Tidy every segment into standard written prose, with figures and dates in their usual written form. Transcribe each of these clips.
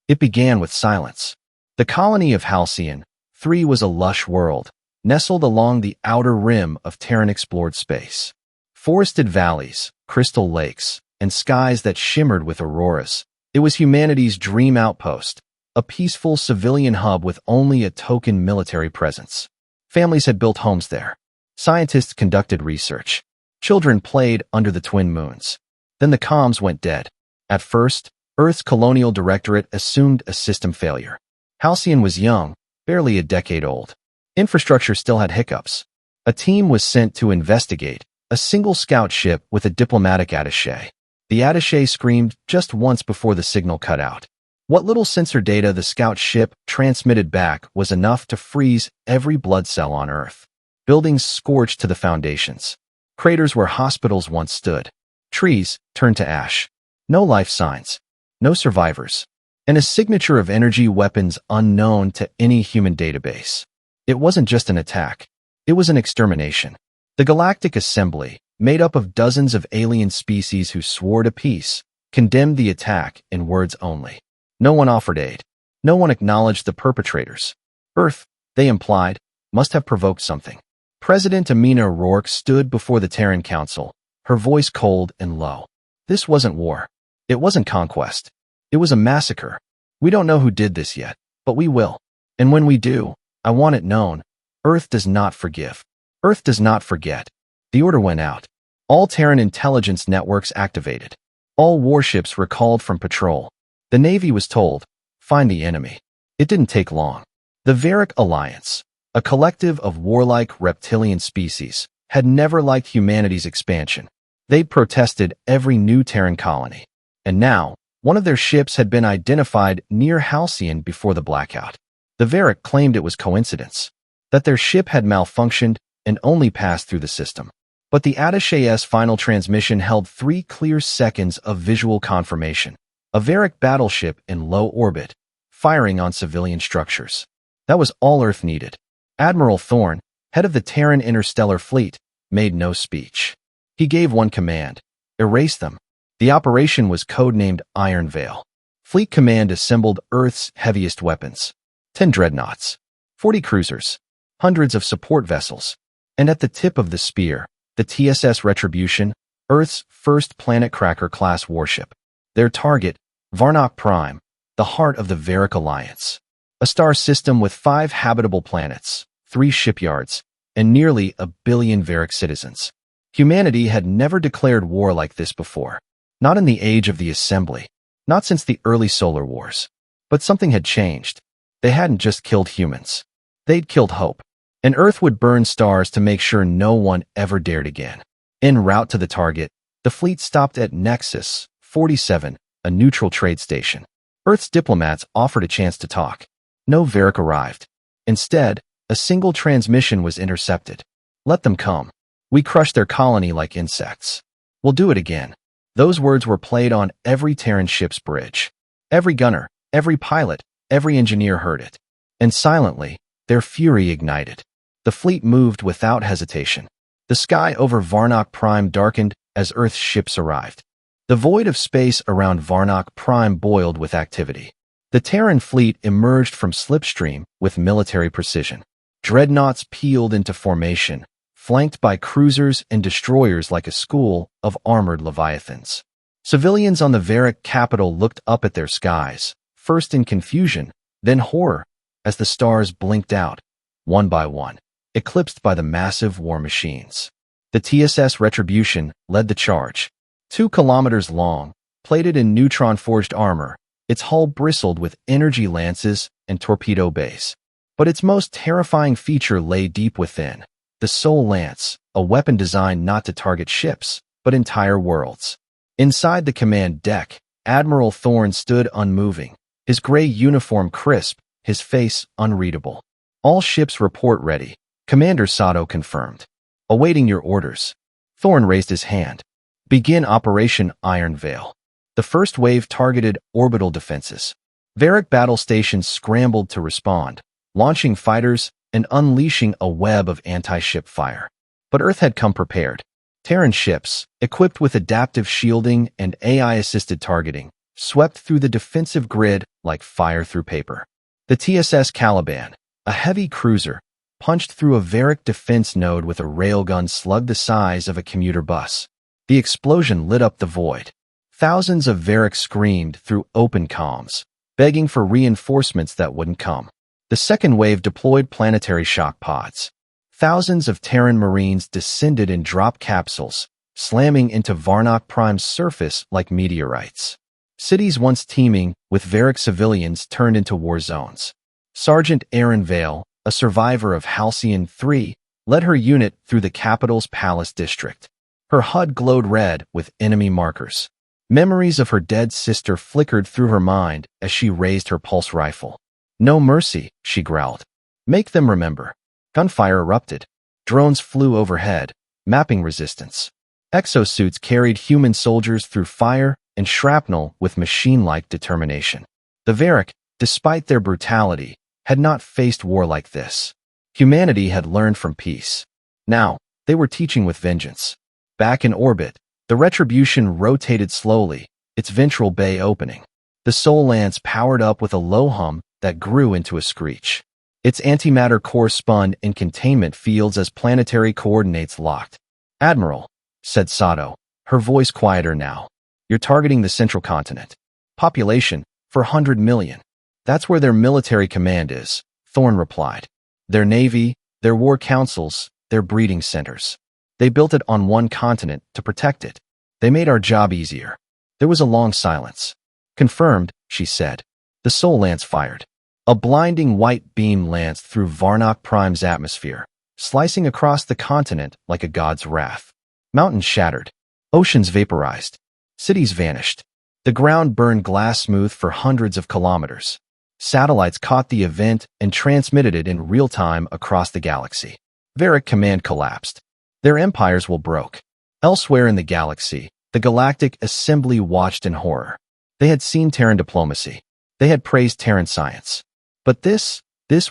It began with silence. The colony of Halcyon 3 was a lush world, nestled along the outer rim of Terran-explored space. Forested valleys, crystal lakes, and skies that shimmered with auroras. It was humanity's dream outpost, a peaceful civilian hub with only a token military presence. Families had built homes there. Scientists conducted research. Children played under the twin moons. Then the comms went dead. At first, Earth's Colonial Directorate assumed a system failure. Halcyon was young, barely a decade old. Infrastructure still had hiccups. A team was sent to investigate, a single scout ship with a diplomatic attaché. The attaché screamed just once before the signal cut out. What little sensor data the scout ship transmitted back was enough to freeze every blood cell on Earth. Buildings scorched to the foundations. Craters where hospitals once stood. Trees turned to ash. No life signs. No survivors. And a signature of energy weapons unknown to any human database. It wasn't just an attack. It was an extermination. The Galactic Assembly, made up of dozens of alien species who swore to peace, condemned the attack in words only. No one offered aid. No one acknowledged the perpetrators. Earth, they implied, must have provoked something. President Amina O'Rourke stood before the Terran Council, her voice cold and low. This wasn't war. It wasn't conquest. It was a massacre. We don't know who did this yet, but we will. And when we do, I want it known. Earth does not forgive. Earth does not forget. The order went out. All Terran intelligence networks activated. All warships recalled from patrol. The Navy was told, find the enemy. It didn't take long. The Varuk Alliance, a collective of warlike reptilian species, had never liked humanity's expansion. They'd protested every new Terran colony. And now, one of their ships had been identified near Halcyon before the blackout. The Varuk claimed it was coincidence, that their ship had malfunctioned and only passed through the system. But the attaché's final transmission held 3 clear seconds of visual confirmation. A Varuk battleship in low orbit, firing on civilian structures. That was all Earth needed. Admiral Thorne, head of the Terran Interstellar Fleet, made no speech. He gave one command: erase them. The operation was codenamed Iron Veil. Fleet Command assembled Earth's heaviest weapons. 10 dreadnoughts, 40 cruisers, hundreds of support vessels. And at the tip of the spear, the TSS Retribution, Earth's first Planet Cracker-class warship. Their target, Varnock Prime, the heart of the Varuk Alliance. A star system with 5 habitable planets, 3 shipyards, and nearly 1 billion Varuk citizens. Humanity had never declared war like this before. Not in the age of the Assembly. Not since the early solar wars. But something had changed. They hadn't just killed humans. They'd killed hope. And Earth would burn stars to make sure no one ever dared again. En route to the target, the fleet stopped at Nexus 47, a neutral trade station. Earth's diplomats offered a chance to talk. No Varuk arrived. Instead, a single transmission was intercepted. Let them come. We crushed their colony like insects. We'll do it again. Those words were played on every Terran ship's bridge. Every gunner, every pilot, every engineer heard it. And silently, their fury ignited. The fleet moved without hesitation. The sky over Varnock Prime darkened as Earth's ships arrived. The void of space around Varnock Prime boiled with activity. The Terran fleet emerged from slipstream with military precision. Dreadnoughts peeled into formation, flanked by cruisers and destroyers like a school of armored leviathans. Civilians on the Varuk capital looked up at their skies, first in confusion, then horror, as the stars blinked out, one by one, eclipsed by the massive war machines. The TSS Retribution led the charge. 2 kilometers long, plated in neutron-forged armor, its hull bristled with energy lances and torpedo bays. But its most terrifying feature lay deep within. The Soul Lance, a weapon designed not to target ships, but entire worlds. Inside the command deck, Admiral Thorne stood unmoving, his gray uniform crisp, his face unreadable. All ships report ready, Commander Sato confirmed. Awaiting your orders. Thorne raised his hand. Begin Operation Iron Veil. The first wave targeted orbital defenses. Varuk battle stations scrambled to respond, launching fighters and unleashing a web of anti-ship fire. But Earth had come prepared. Terran ships, equipped with adaptive shielding and AI-assisted targeting, swept through the defensive grid like fire through paper. The TSS Caliban, a heavy cruiser, punched through a Varric defense node with a railgun slug the size of a commuter bus. The explosion lit up the void. Thousands of Varric screamed through open comms, begging for reinforcements that wouldn't come. The second wave deployed planetary shock pods. Thousands of Terran Marines descended in drop capsules, slamming into Varnock Prime's surface like meteorites. Cities once teeming with Varric civilians turned into war zones. Sergeant Aaron Vale, a survivor of Halcyon 3, led her unit through the capital's Palace District. Her HUD glowed red with enemy markers. Memories of her dead sister flickered through her mind as she raised her pulse rifle. "No mercy," she growled. "Make them remember." Gunfire erupted. Drones flew overhead, mapping resistance. Exosuits carried human soldiers through fire and shrapnel with machine-like determination. The Varric, despite their brutality, had not faced war like this. Humanity had learned from peace. Now, they were teaching with vengeance. Back in orbit, the Retribution rotated slowly, its ventral bay opening. The Sol Lance powered up with a low hum that grew into a screech. Its antimatter core spun in containment fields as planetary coordinates locked. "Admiral," said Sato, her voice quieter now. "You're targeting the central continent. Population, 400 million. That's where their military command is," Thorne replied. "Their navy, their war councils, their breeding centers. They built it on one continent to protect it. They made our job easier." There was a long silence. "Confirmed," she said. The Sol Lance fired. A blinding white beam lanced through Varnock Prime's atmosphere, slicing across the continent like a god's wrath. Mountains shattered. Oceans vaporized. Cities vanished. The ground burned glass smooth for hundreds of kilometers. Satellites caught the event and transmitted it in real time across the galaxy. Varric command collapsed. Their empires will broke. Elsewhere in the galaxy, the Galactic Assembly watched in horror. They had seen Terran diplomacy. They had praised Terran science. But this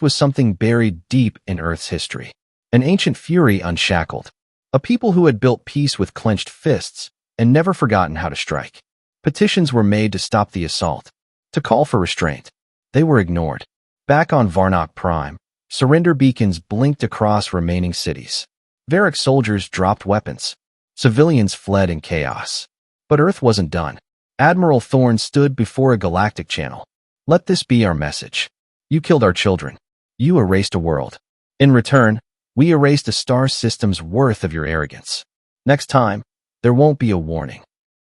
was something buried deep in Earth's history. An ancient fury unshackled. A people who had built peace with clenched fists and never forgotten how to strike. Petitions were made to stop the assault, to call for restraint. They were ignored. Back on Varnock Prime, surrender beacons blinked across remaining cities. Varric soldiers dropped weapons. Civilians fled in chaos. But Earth wasn't done. Admiral Thorne stood before a galactic channel. "Let this be our message. You killed our children. You erased a world. In return, we erased a star system's worth of your arrogance. Next time, there won't be a warning."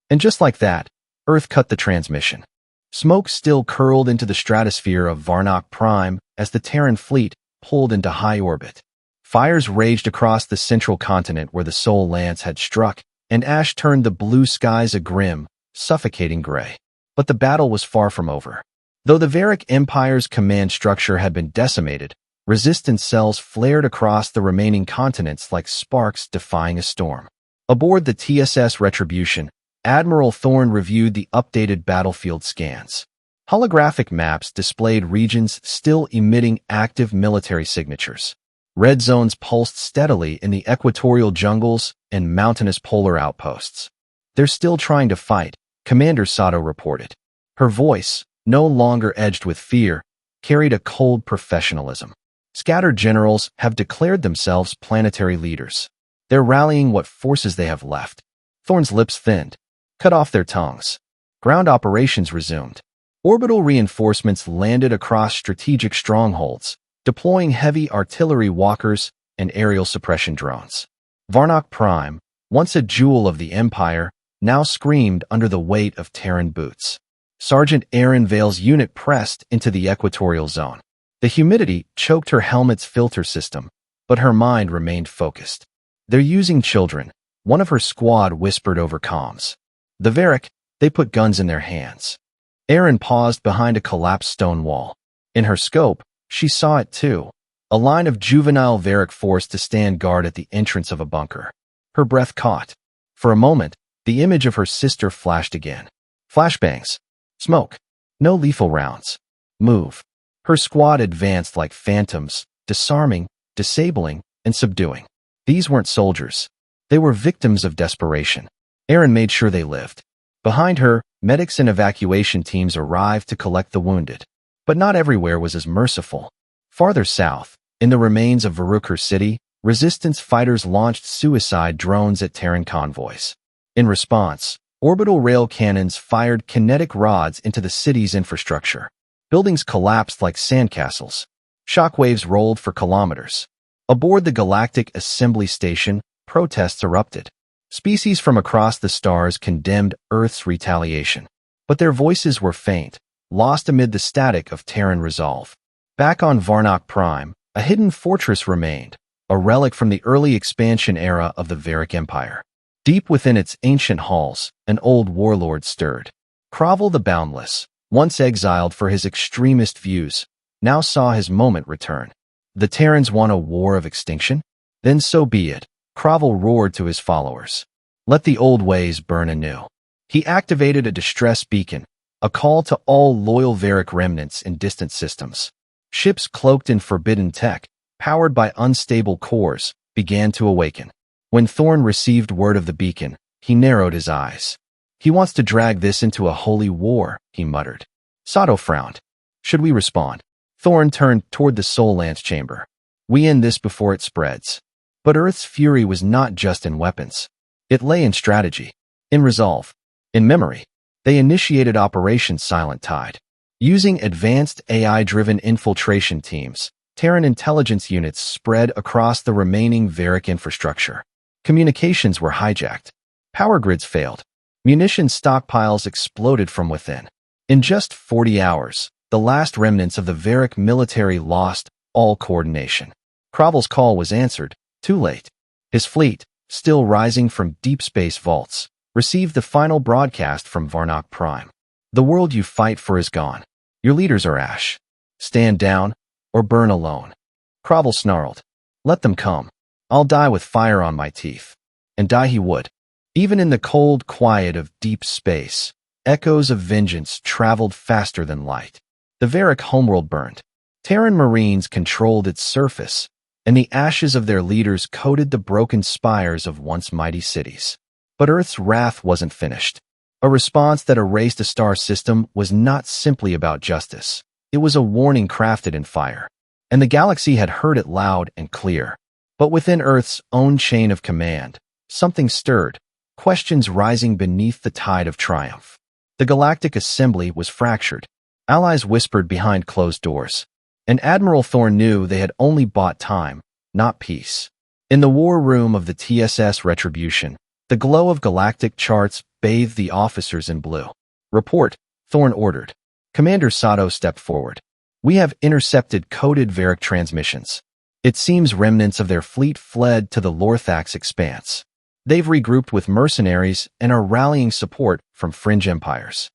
And just like that, Earth cut the transmission. Smoke still curled into the stratosphere of Varnock Prime as the Terran fleet pulled into high orbit. Fires raged across the central continent where the Sol Lance had struck, and ash turned the blue skies a grim, suffocating gray. But the battle was far from over. Though the Varric Empire's command structure had been decimated, resistance cells flared across the remaining continents like sparks defying a storm. Aboard the TSS Retribution, Admiral Thorne reviewed the updated battlefield scans. Holographic maps displayed regions still emitting active military signatures. Red zones pulsed steadily in the equatorial jungles and mountainous polar outposts. "They're still trying to fight," Commander Sato reported. Her voice, no longer edged with fear, carried a cold professionalism. "Scattered generals have declared themselves planetary leaders. They're rallying what forces they have left." Thorne's lips thinned. "Cut off their tongues." Ground operations resumed. Orbital reinforcements landed across strategic strongholds, deploying heavy artillery walkers and aerial suppression drones. Varnock Prime, once a jewel of the Empire, now screamed under the weight of Terran boots. Sergeant Aaron Vale's unit pressed into the equatorial zone. The humidity choked her helmet's filter system, but her mind remained focused. "They're using children," one of her squad whispered over comms. The Varric, they put guns in their hands. Aaron paused behind a collapsed stone wall. In her scope, she saw it too, a line of juvenile Varric forced to stand guard at the entrance of a bunker. Her breath caught. For a moment, the image of her sister flashed again. Flashbangs. Smoke. No lethal rounds. Move. Her squad advanced like phantoms, disarming, disabling, and subduing. These weren't soldiers. They were victims of desperation. Aaron made sure they lived. Behind her, medics and evacuation teams arrived to collect the wounded. But not everywhere was as merciful. Farther south, in the remains of Varuk City, resistance fighters launched suicide drones at Terran convoys. In response, orbital rail cannons fired kinetic rods into the city's infrastructure. Buildings collapsed like sandcastles. Shockwaves rolled for kilometers. Aboard the Galactic Assembly Station, protests erupted. Species from across the stars condemned Earth's retaliation. But their voices were faint, lost amid the static of Terran resolve. Back on Varuk Prime, a hidden fortress remained, a relic from the early expansion era of the Varuk Empire. Deep within its ancient halls, an old warlord stirred. Kravel the Boundless, once exiled for his extremist views, now saw his moment return. The Terrans want a war of extinction? Then so be it, Kravel roared to his followers. Let the old ways burn anew. He activated a distress beacon, a call to all loyal Varuk remnants in distant systems. Ships cloaked in forbidden tech, powered by unstable cores, began to awaken. When Thorn received word of the beacon, he narrowed his eyes. He wants to drag this into a holy war, he muttered. Sato frowned. Should we respond? Thorn turned toward the Soul Lance chamber. We end this before it spreads. But Earth's fury was not just in weapons. It lay in strategy, in resolve, in memory. They initiated Operation Silent Tide. Using advanced AI-driven infiltration teams, Terran intelligence units spread across the remaining Varuk infrastructure. Communications were hijacked. Power grids failed. Munitions stockpiles exploded from within. In just 40 hours, the last remnants of the Varuk military lost all coordination. Kravel's call was answered, too late. His fleet, still rising from deep space vaults, received the final broadcast from Varuk Prime. The world you fight for is gone. Your leaders are ash. Stand down, or burn alone. Kravel snarled. Let them come. I'll die with fire on my teeth. And die he would. Even in the cold quiet of deep space, echoes of vengeance traveled faster than light. The Varuk homeworld burned. Terran Marines controlled its surface, and the ashes of their leaders coated the broken spires of once mighty cities. But Earth's wrath wasn't finished. A response that erased a star system was not simply about justice. It was a warning crafted in fire. And the galaxy had heard it loud and clear. But within Earth's own chain of command, something stirred, questions rising beneath the tide of triumph. The Galactic Assembly was fractured. Allies whispered behind closed doors. And Admiral Thorn knew they had only bought time, not peace. In the war room of the TSS Retribution, the glow of galactic charts bathed the officers in blue. Report, Thorn ordered. Commander Sato stepped forward. We have intercepted coded Varuk transmissions. It seems remnants of their fleet fled to the Lorthax expanse. They've regrouped with mercenaries and are rallying support from fringe empires.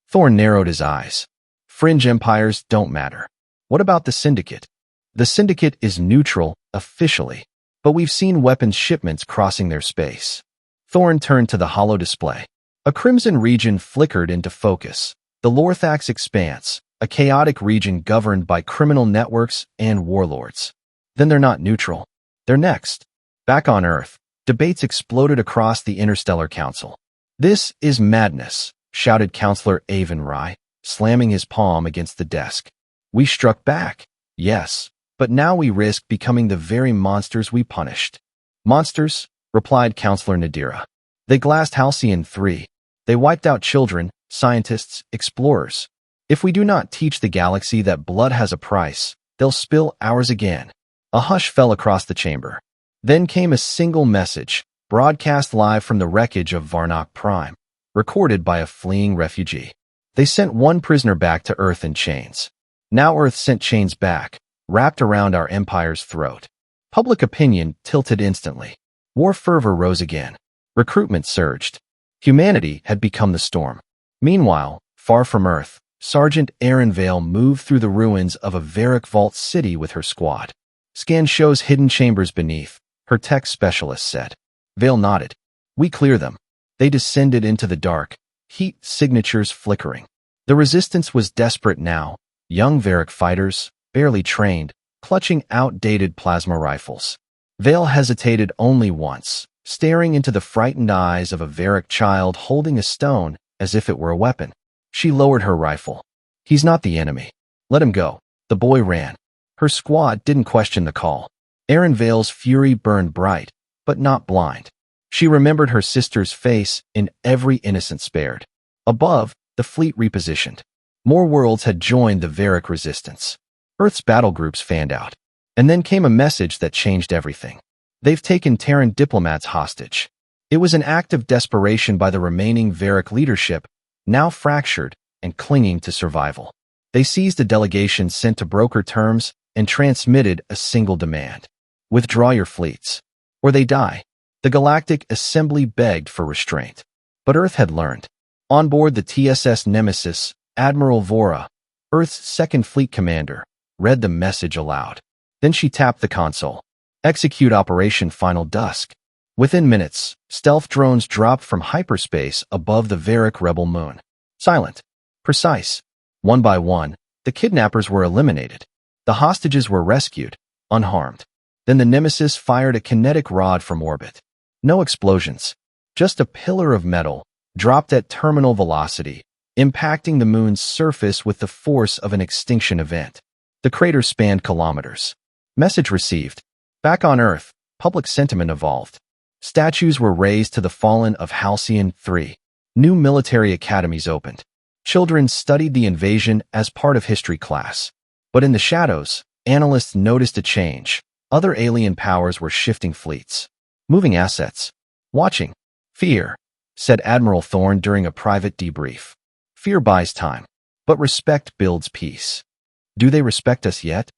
Thorn narrowed his eyes. Fringe empires don't matter. What about the Syndicate? The Syndicate is neutral, officially, but we've seen weapons shipments crossing their space. Thorn turned to the holo display. A crimson region flickered into focus. The Lorthax expanse, a chaotic region governed by criminal networks and warlords. Then they're not neutral. They're next. Back on Earth, debates exploded across the Interstellar Council. This is madness, shouted Counselor Avon Rye, slamming his palm against the desk. We struck back, yes, but now we risk becoming the very monsters we punished. Monsters, replied Counselor Nadira. They glassed Halcyon 3. They wiped out children, scientists, explorers. If we do not teach the galaxy that blood has a price, they'll spill ours again. A hush fell across the chamber. Then came a single message, broadcast live from the wreckage of Varuk Prime, recorded by a fleeing refugee. They sent one prisoner back to Earth in chains. Now Earth sent chains back, wrapped around our empire's throat. Public opinion tilted instantly. War fervor rose again. Recruitment surged. Humanity had become the storm. Meanwhile, far from Earth, Sergeant Erin Vale moved through the ruins of a Varuk Vault city with her squad. Scan shows hidden chambers beneath, her tech specialist said. Vale nodded. We clear them. They descended into the dark, heat signatures flickering. The resistance was desperate now. Young Varuk fighters, barely trained, clutching outdated plasma rifles. Vale hesitated only once, staring into the frightened eyes of a Varuk child holding a stone, as if it were a weapon. She lowered her rifle. He's not the enemy. Let him go. The boy ran. Her squad didn't question the call. Aaron Vale's fury burned bright, but not blind. She remembered her sister's face in every innocent spared. Above, the fleet repositioned. More worlds had joined the Varuk resistance. Earth's battle groups fanned out. And then came a message that changed everything. They've taken Terran diplomats hostage. It was an act of desperation by the remaining Varuk leadership, now fractured and clinging to survival. They seized a delegation sent to broker terms and transmitted a single demand. Withdraw your fleets, or they die. The Galactic Assembly begged for restraint. But Earth had learned. On board the TSS Nemesis, Admiral Vora, Earth's second fleet commander, read the message aloud. Then she tapped the console. Execute Operation Final Dusk. Within minutes, stealth drones dropped from hyperspace above the Varuk rebel moon. Silent. Precise. One by one, the kidnappers were eliminated. The hostages were rescued, unharmed. Then the Nemesis fired a kinetic rod from orbit. No explosions. Just a pillar of metal, dropped at terminal velocity, impacting the moon's surface with the force of an extinction event. The crater spanned kilometers. Message received. Back on Earth, public sentiment evolved. Statues were raised to the fallen of Halcyon 3. New military academies opened. Children studied the invasion as part of history class. But in the shadows, analysts noticed a change. Other alien powers were shifting fleets. Moving assets. Watching. Fear, said Admiral Thorne during a private debrief. Fear buys time, but respect builds peace. Do they respect us yet?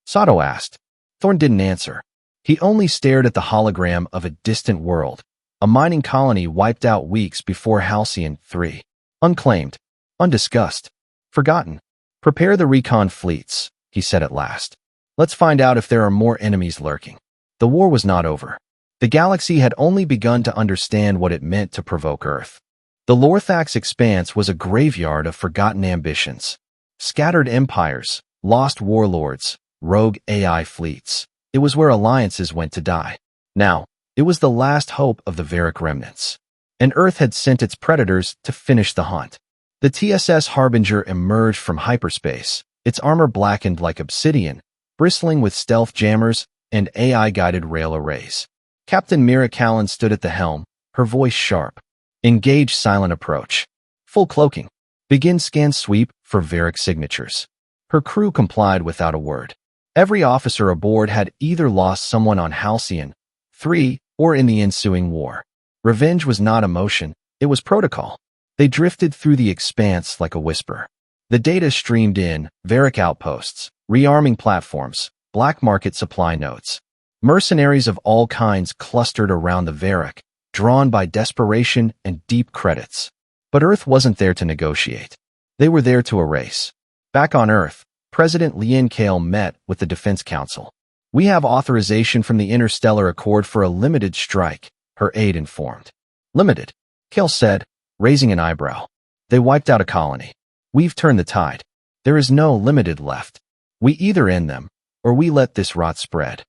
Sato asked. Thorne didn't answer. He only stared at the hologram of a distant world, a mining colony wiped out weeks before Halcyon 3. Unclaimed, undiscussed, forgotten. Prepare the recon fleets, he said at last. Let's find out if there are more enemies lurking. The war was not over. The galaxy had only begun to understand what it meant to provoke Earth. The Lorthax expanse was a graveyard of forgotten ambitions. Scattered empires, lost warlords, rogue AI fleets. It was where alliances went to die. Now, it was the last hope of the Varuk remnants. And Earth had sent its predators to finish the hunt. The TSS Harbinger emerged from hyperspace, its armor blackened like obsidian, bristling with stealth jammers and AI-guided rail arrays. Captain Mira Callan stood at the helm, her voice sharp. Engage silent approach. Full cloaking. Begin scan sweep for Varuk signatures. Her crew complied without a word. Every officer aboard had either lost someone on Halcyon 3 or in the ensuing war. Revenge was not emotion, it was protocol. They drifted through the expanse like a whisper. The data streamed in, Varuk outposts, rearming platforms, black market supply nodes. Mercenaries of all kinds clustered around the Varuk, drawn by desperation and deep credits. But Earth wasn't there to negotiate. They were there to erase. Back on Earth, President Lian Kale met with the Defense Council. We have authorization from the Interstellar Accord for a limited strike, her aide informed. Limited, Kale said, raising an eyebrow. They wiped out a colony. We've turned the tide. There is no limited left. We either end them, or we let this rot spread.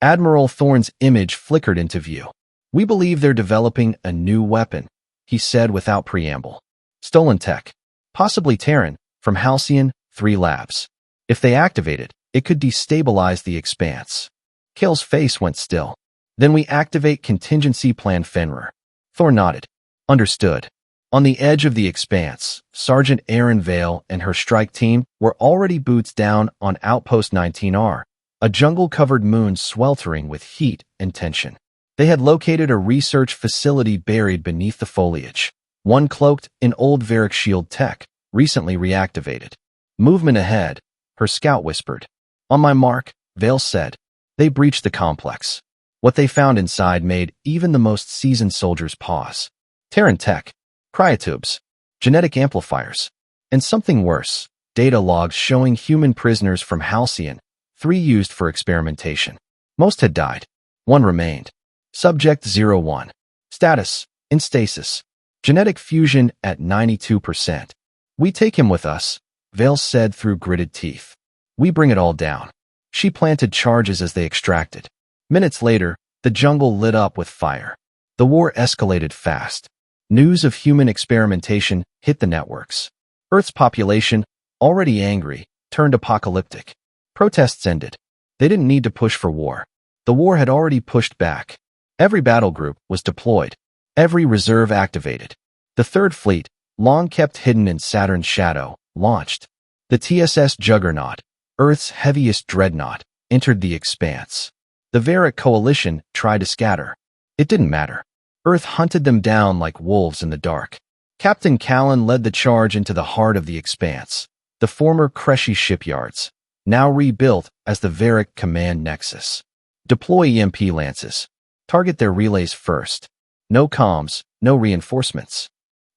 Admiral Thorne's image flickered into view. We believe they're developing a new weapon, he said without preamble. Stolen tech. Possibly Terran, from Halcyon 3 labs. If they activate it, it could destabilize the expanse. Kale's face went still. Then we activate Contingency Plan Fenrir. Thorne nodded. Understood. On the edge of the expanse, Sergeant Aaron Vale and her strike team were already boots down on Outpost 19R, a jungle-covered moon sweltering with heat and tension. They had located a research facility buried beneath the foliage, one cloaked in old Varuk shield tech, recently reactivated. Movement ahead, her scout whispered. On my mark, Vale said. They breached the complex. What they found inside made even the most seasoned soldiers pause. Terran tech, cryotubes, genetic amplifiers, and something worse, data logs showing human prisoners from Halcyon 3 used for experimentation. Most had died. One remained. Subject 01. Status, in stasis. Genetic fusion at 92%. We take him with us, Vale said through gritted teeth. We bring it all down. She planted charges as they extracted. Minutes later, the jungle lit up with fire. The war escalated fast. News of human experimentation hit the networks. Earth's population, already angry, turned apocalyptic. Protests ended. They didn't need to push for war. The war had already pushed back. Every battle group was deployed. Every reserve activated. The Third Fleet, long kept hidden in Saturn's shadow, launched. The TSS Juggernaut, Earth's heaviest dreadnought, entered the expanse. The Varuk coalition tried to scatter. It didn't matter. Earth hunted them down like wolves in the dark. Captain Callan led the charge into the heart of the expanse, the former Kreshy shipyards, now rebuilt as the Varuk Command Nexus. Deploy EMP lances. Target their relays first. No comms, no reinforcements.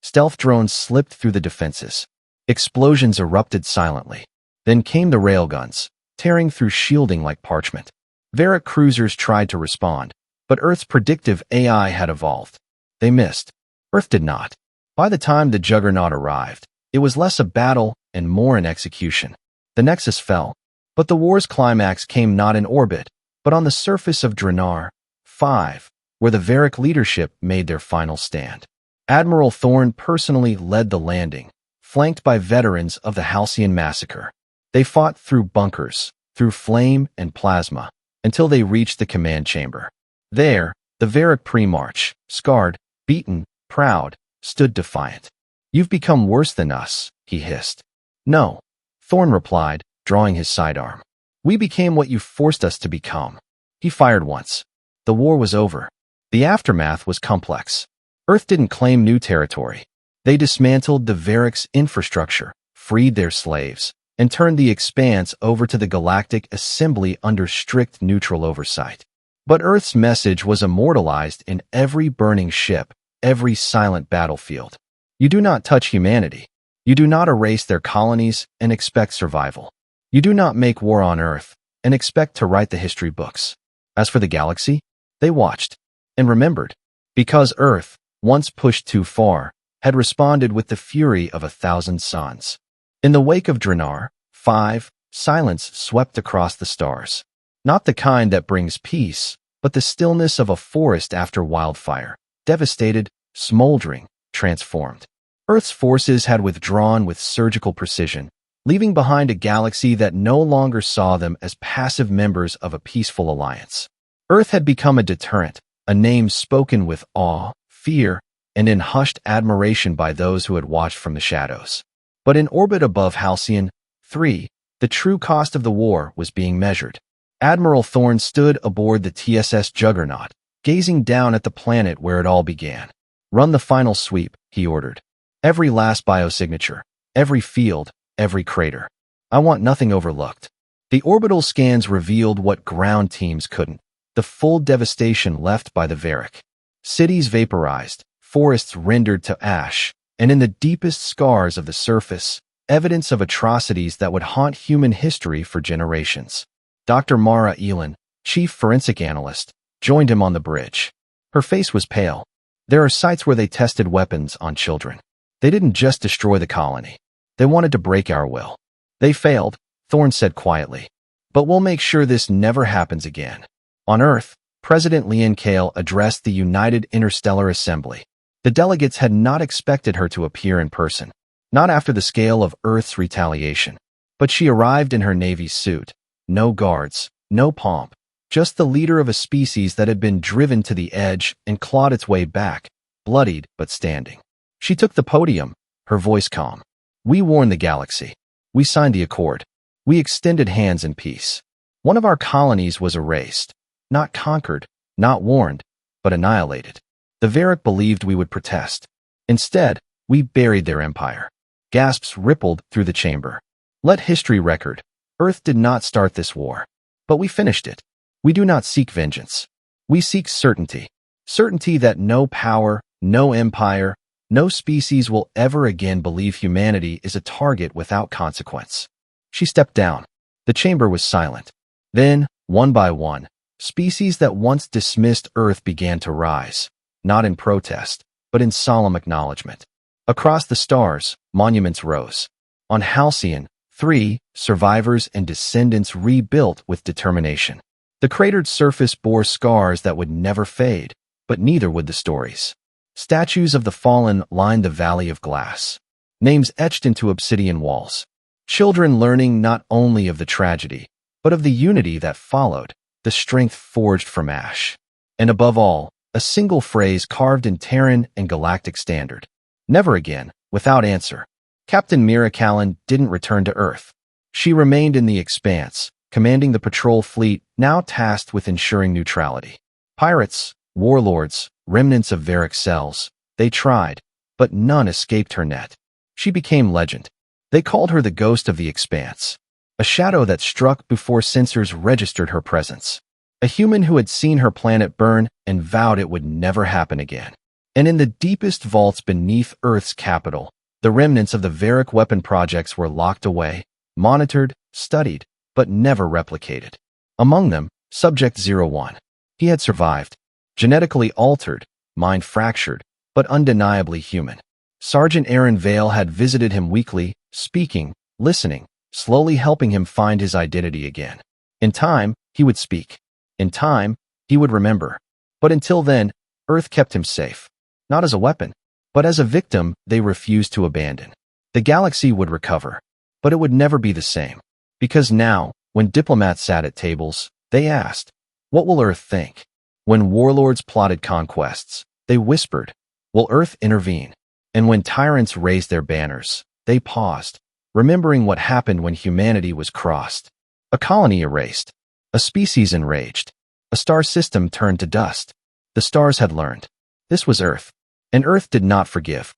Stealth drones slipped through the defenses. Explosions erupted silently. Then came the railguns, tearing through shielding like parchment. Varuk cruisers tried to respond, but Earth's predictive AI had evolved. They missed. Earth did not. By the time the Juggernaut arrived, it was less a battle and more an execution. The Nexus fell, but the war's climax came not in orbit, but on the surface of Draenor 5, where the Varuk leadership made their final stand. Admiral Thorne personally led the landing, flanked by veterans of the Halcyon massacre. They fought through bunkers, through flame and plasma, until they reached the command chamber. There, the Varuk pre-march, scarred, beaten, proud, stood defiant. "You've become worse than us," he hissed. "No," Thorne replied, drawing his sidearm. "We became what you forced us to become." He fired once. The war was over. The aftermath was complex. Earth didn't claim new territory. They dismantled the Varuk's infrastructure, freed their slaves, and turned the expanse over to the Galactic Assembly under strict neutral oversight. But Earth's message was immortalized in every burning ship, every silent battlefield. You do not touch humanity. You do not erase their colonies and expect survival. You do not make war on Earth and expect to write the history books. As for the galaxy, they watched and remembered, because Earth, once pushed too far, had responded with the fury of 1,000 suns. In the wake of Draenor 5, silence swept across the stars. Not the kind that brings peace, but the stillness of a forest after wildfire, devastated, smoldering, transformed. Earth's forces had withdrawn with surgical precision, leaving behind a galaxy that no longer saw them as passive members of a peaceful alliance. Earth had become a deterrent, a name spoken with awe, fear, and in hushed admiration by those who had watched from the shadows. But in orbit above Halcyon 3, the true cost of the war was being measured. Admiral Thorne stood aboard the TSS Juggernaut, gazing down at the planet where it all began. "Run the final sweep," he ordered. "Every last biosignature, every field, every crater. I want nothing overlooked." The orbital scans revealed what ground teams couldn't: the full devastation left by the Varuk. Cities vaporized, forests rendered to ash, and in the deepest scars of the surface, evidence of atrocities that would haunt human history for generations. Dr. Mara Elin, chief forensic analyst, joined him on the bridge. Her face was pale. "There are sites where they tested weapons on children. They didn't just destroy the colony. They wanted to break our will. They failed," Thorne said quietly. "But we'll make sure this never happens again." On Earth, President Lian Kale addressed the United Interstellar Assembly. The delegates had not expected her to appear in person, not after the scale of Earth's retaliation. But she arrived in her Navy suit. No guards, no pomp, just the leader of a species that had been driven to the edge and clawed its way back, bloodied but standing. She took the podium, her voice calm. "We warned the galaxy. We signed the accord. We extended hands in peace. One of our colonies was erased, not conquered, not warned, but annihilated. The Varuk believed we would protest. Instead, we buried their empire." Gasps rippled through the chamber. "Let history record. Earth did not start this war, but we finished it. We do not seek vengeance. We seek certainty. Certainty that no power, no empire, no species will ever again believe humanity is a target without consequence." She stepped down. The chamber was silent. Then, one by one, species that once dismissed Earth began to rise, not in protest, but in solemn acknowledgement. Across the stars, monuments rose. On Halcyon 3, survivors and descendants rebuilt with determination. The cratered surface bore scars that would never fade, but neither would the stories. Statues of the fallen lined the Valley of Glass, names etched into obsidian walls. Children learning not only of the tragedy, but of the unity that followed, the strength forged from ash. And above all, a single phrase carved in Terran and galactic standard. Never again, without answer. Captain Mira Callan didn't return to Earth. She remained in the Expanse, commanding the patrol fleet now tasked with ensuring neutrality. Pirates, warlords, remnants of Varuk cells, they tried, but none escaped her net. She became legend. They called her the ghost of the Expanse, a shadow that struck before sensors registered her presence. A human who had seen her planet burn and vowed it would never happen again. And in the deepest vaults beneath Earth's capital, the remnants of the Varuk weapon projects were locked away, monitored, studied, but never replicated. Among them, Subject 01. He had survived. Genetically altered, mind fractured, but undeniably human. Sergeant Aaron Vale had visited him weekly, speaking, listening, slowly helping him find his identity again. In time, he would speak. In time, he would remember. But until then, Earth kept him safe. Not as a weapon, but as a victim they refused to abandon. The galaxy would recover, but it would never be the same. Because now, when diplomats sat at tables, they asked, what will Earth think? When warlords plotted conquests, they whispered, will Earth intervene? And when tyrants raised their banners, they paused, remembering what happened when humanity was crossed. A colony erased. A species enraged. A star system turned to dust. The stars had learned. This was Earth. And Earth did not forgive.